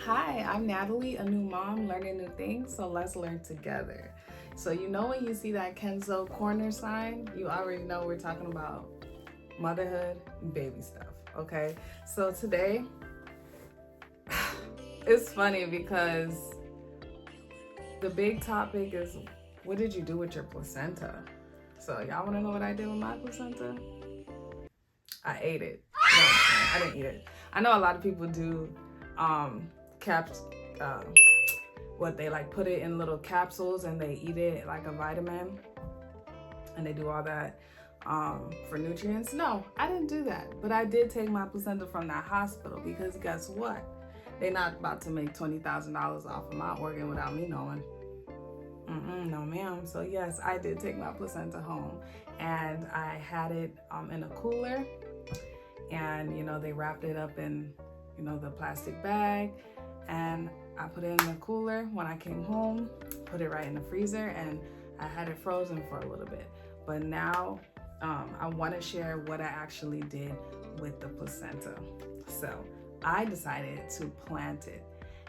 Hi, I'm Natalie, a new mom learning new things, so let's learn together. So you know when you see that Kenzo corner sign, you already know we're talking about motherhood and baby stuff, okay? So today, it's funny because the big topic is, what did you do with your placenta? So y'all wanna know what I did with my placenta? I ate it. No, I didn't eat it. I know a lot of people do caps, what they like put it in little capsules and they eat it like a vitamin and they do all that for nutrients. No, I didn't do that, but I did take my placenta from that hospital because guess what? They're not about to make $20,000 off of my organ without me knowing. No ma'am. So yes, I did take my placenta home and I had it in a cooler, and they wrapped it up in the plastic bag, and I put it in the cooler when I came home, put it right in the freezer, and I had it frozen for a little bit. But now I want to share what I actually did with the placenta. So I decided to plant it.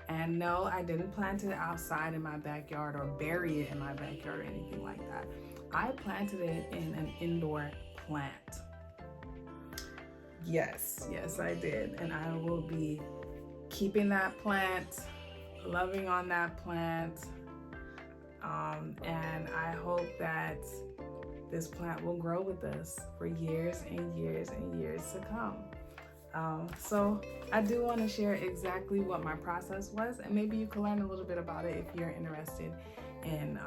And no, I didn't plant it outside in my backyard or bury it in my backyard or anything like that. I planted it in an indoor plant. Yes, I did. And I will be keeping that plant, loving on that plant. And I hope that this plant will grow with us for years and years and years to come. So I do want to share exactly what my process was, and maybe you can learn a little bit about it if you're interested in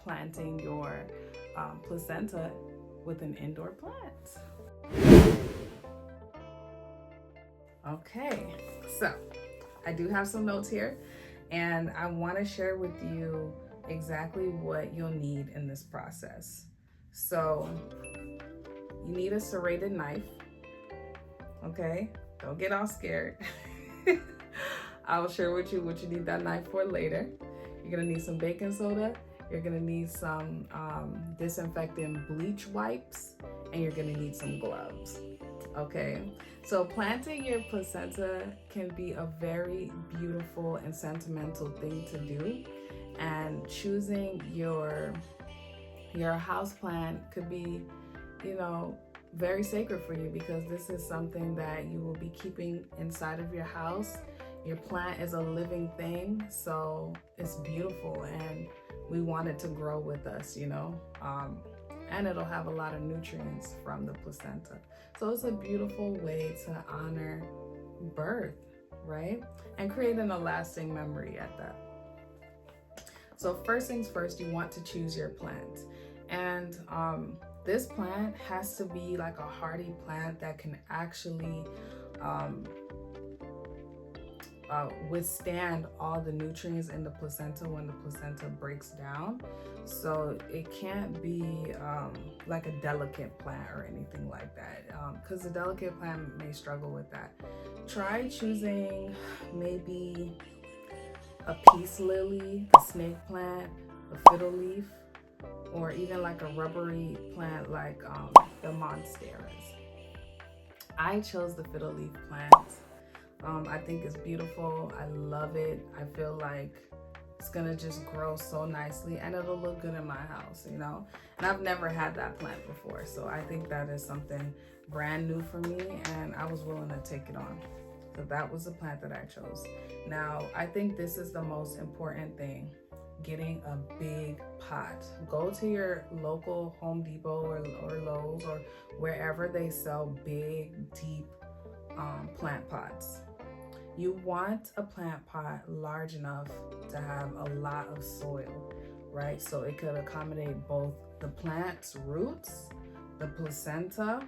planting your placenta with an indoor plant. Okay, so I do have some notes here, and I want to share with you exactly what you'll need in this process. So you need a serrated knife. Okay, don't get all scared. I'll share with you what you need that knife for later. You're gonna need some baking soda. You're gonna need some disinfectant bleach wipes, and you're gonna need some gloves. Okay, so planting your placenta can be a very beautiful and sentimental thing to do, and choosing your house plant could be, very sacred for you, because this is something that you will be keeping inside of your house. Your plant is a living thing, so it's beautiful, and we want it to grow with us, and it'll have a lot of nutrients from the placenta. So it's a beautiful way to honor birth, right? And creating a lasting memory at that. So first things first, you want to choose your plant. And this plant has to be like a hardy plant that can actually withstand all the nutrients in the placenta when the placenta breaks down. So it can't be like a delicate plant or anything like that, because the delicate plant may struggle with that. Try choosing maybe a peace lily, a snake plant, a fiddle leaf, or even like a rubbery plant like the monsteras. I chose the fiddle leaf plant. I think it's beautiful. I love it. I feel like it's gonna just grow so nicely, and it'll look good in my house, And I've never had that plant before, so I think that is something brand new for me, and I was willing to take it on. So that was the plant that I chose. Now, I think this is the most important thing: getting a big pot. Go to your local Home Depot or Lowe's or wherever they sell big, deep plant pots. You want a plant pot large enough to have a lot of soil, right? So it could accommodate both the plant's roots, the placenta,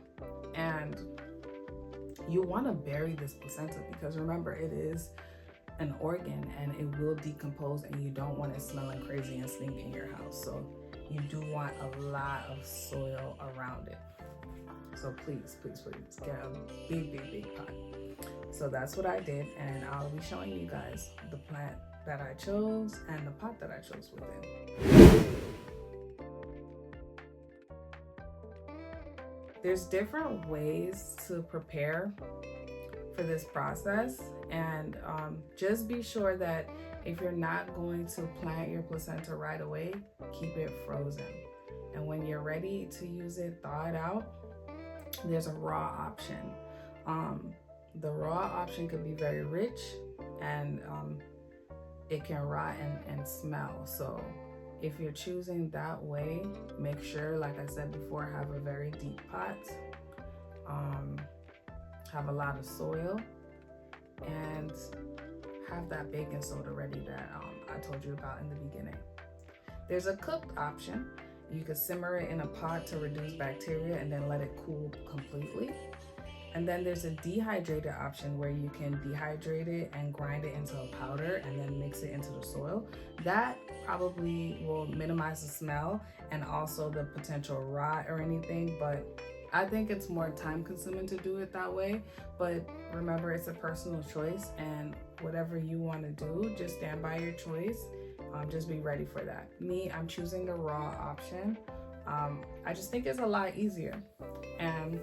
and you want to bury this placenta because remember, it is an organ and it will decompose, and you don't want it smelling crazy and stinking in your house. So you do want a lot of soil around it. So please get a big pot. So that's what I did, and I'll be showing you guys the plant that I chose and the pot that I chose within. There's different ways to prepare for this process, And just be sure that if you're not going to plant your placenta right away, keep it frozen. And when you're ready to use it, thaw it out. There's a raw option. The raw option could be very rich, and it can rot and smell. So if you're choosing that way, make sure, like I said before, have a very deep pot, have a lot of soil, and have that baking soda ready that I told you about in the beginning. There's a cooked option. You could simmer it in a pot to reduce bacteria and then let it cool completely. And then there's a dehydrated option where you can dehydrate it and grind it into a powder and then mix it into the soil. That probably will minimize the smell and also the potential rot or anything, but I think it's more time consuming to do it that way. But remember, it's a personal choice, and whatever you want to do, just stand by your choice. Just be ready for that. Me, I'm choosing the raw option. I just think it's a lot easier. And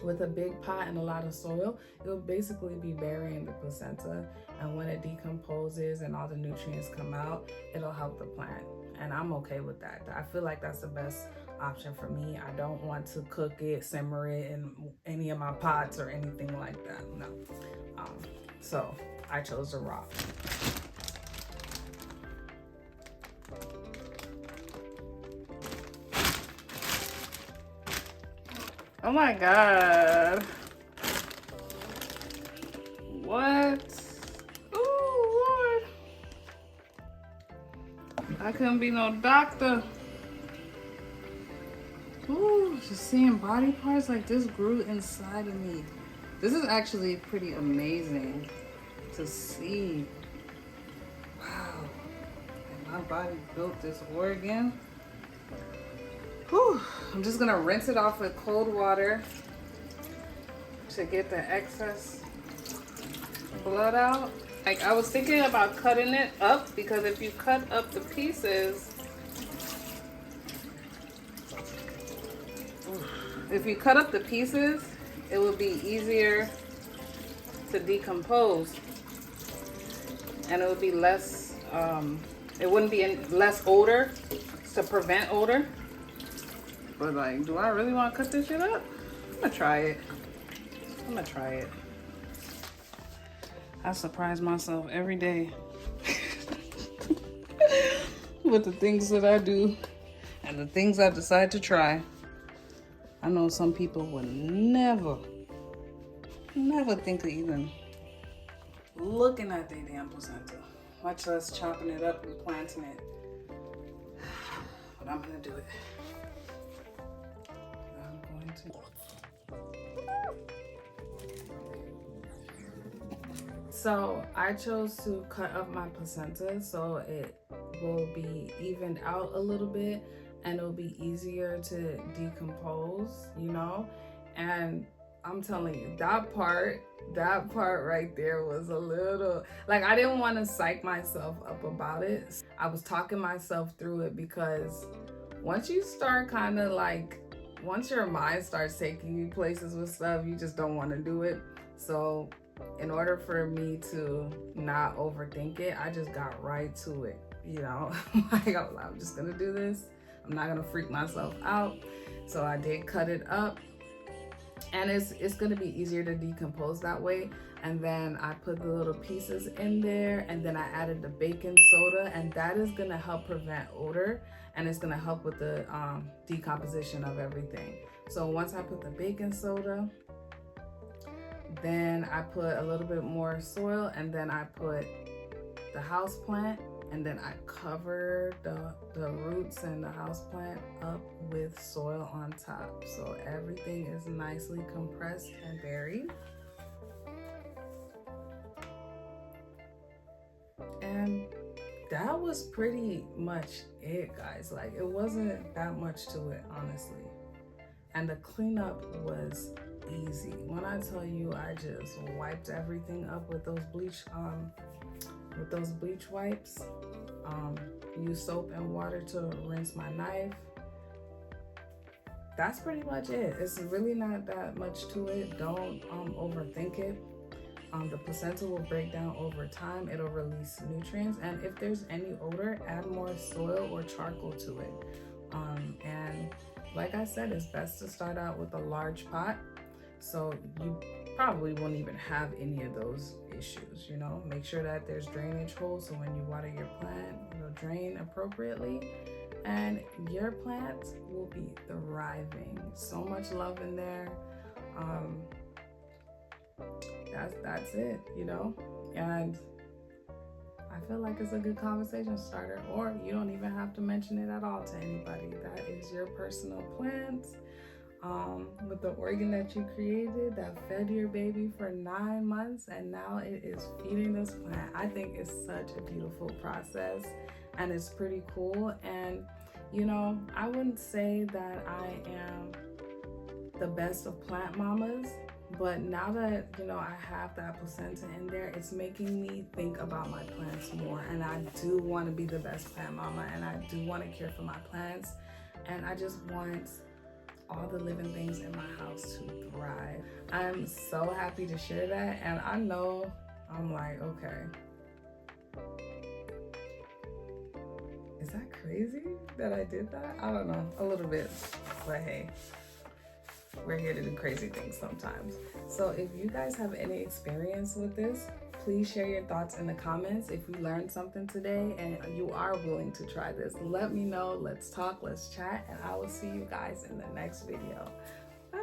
with a big pot and a lot of soil, it'll basically be burying the placenta. And when it decomposes and all the nutrients come out, it'll help the plant. And I'm okay with that. I feel like that's the best option for me. I don't want to cook it, simmer it in any of my pots or anything like that. No. So I chose the raw. Oh my God. What? Oh, Lord. I couldn't be no doctor. Ooh, just seeing body parts like this grew inside of me. This is actually pretty amazing to see. Wow. And my body built this organ. Whew. I'm just gonna rinse it off with cold water to get the excess blood out. Like, I was thinking about cutting it up, because if you cut up the pieces, it would be easier to decompose, and it would be less, it wouldn't be less odor, to prevent odor. But like, do I really want to cut this shit up? I'm gonna try it. I surprise myself every day with the things that I do and the things I decide to try. I know some people would never think of even looking at their damn placenta, much less chopping it up and planting it. But I'm gonna do it. So I chose to cut up my placenta so it will be evened out a little bit and it'll be easier to decompose, you know? And I'm telling you, that part right there was a little, like, I didn't want to psych myself up about it. I was talking myself through it, because once you start kind of like, once your mind starts taking you places with stuff, you just don't want to do it. So in order for me to not overthink it, I just got right to it, you know? Like, I'm just gonna do this. I'm not gonna freak myself out. So I did cut it up, and it's gonna be easier to decompose that way. And then I put the little pieces in there, and then I added the baking soda, and that is gonna help prevent odor, and it's gonna help with the decomposition of everything. So once I put the baking soda, then I put a little bit more soil, and then I put the house plant, and then I covered the roots and the house plant up with soil on top. So everything is nicely compressed and buried. And that was pretty much it, guys. Like, it wasn't that much to it, honestly. And the cleanup was easy. When I tell you, I just wiped everything up with those bleach wipes. Used soap and water to rinse my knife. That's pretty much it. It's really not that much to it. Don't overthink it. The placenta will break down over time. It'll release nutrients, and if there's any odor, add more soil or charcoal to it. And like I said, it's best to start out with a large pot, so you probably won't even have any of those issues. You know, make sure that there's drainage holes, so when you water your plant, it'll drain appropriately, and your plants will be thriving. So much love in there. That's it, you know. And I feel like it's a good conversation starter, or you don't even have to mention it at all to anybody. That is your personal plant, with the organ that you created that fed your baby for 9 months, and now it is feeding this plant. I think it's such a beautiful process, and it's pretty cool. And you know, I wouldn't say that I am the best of plant mamas, but now that, you know, I have that placenta in there, it's making me think about my plants more. And I do want to be the best plant mama, and I do want to care for my plants. And I just want all the living things in my house to thrive. I'm so happy to share that. And I know I'm like, okay, is that crazy that I did that? I don't know, a little bit, but hey, we're here to do crazy things sometimes. So if you guys have any experience with this, please share your thoughts in the comments. If you learned something today and you are willing to try this, let me know. Let's talk, let's chat, and I will see you guys in the next video. Bye.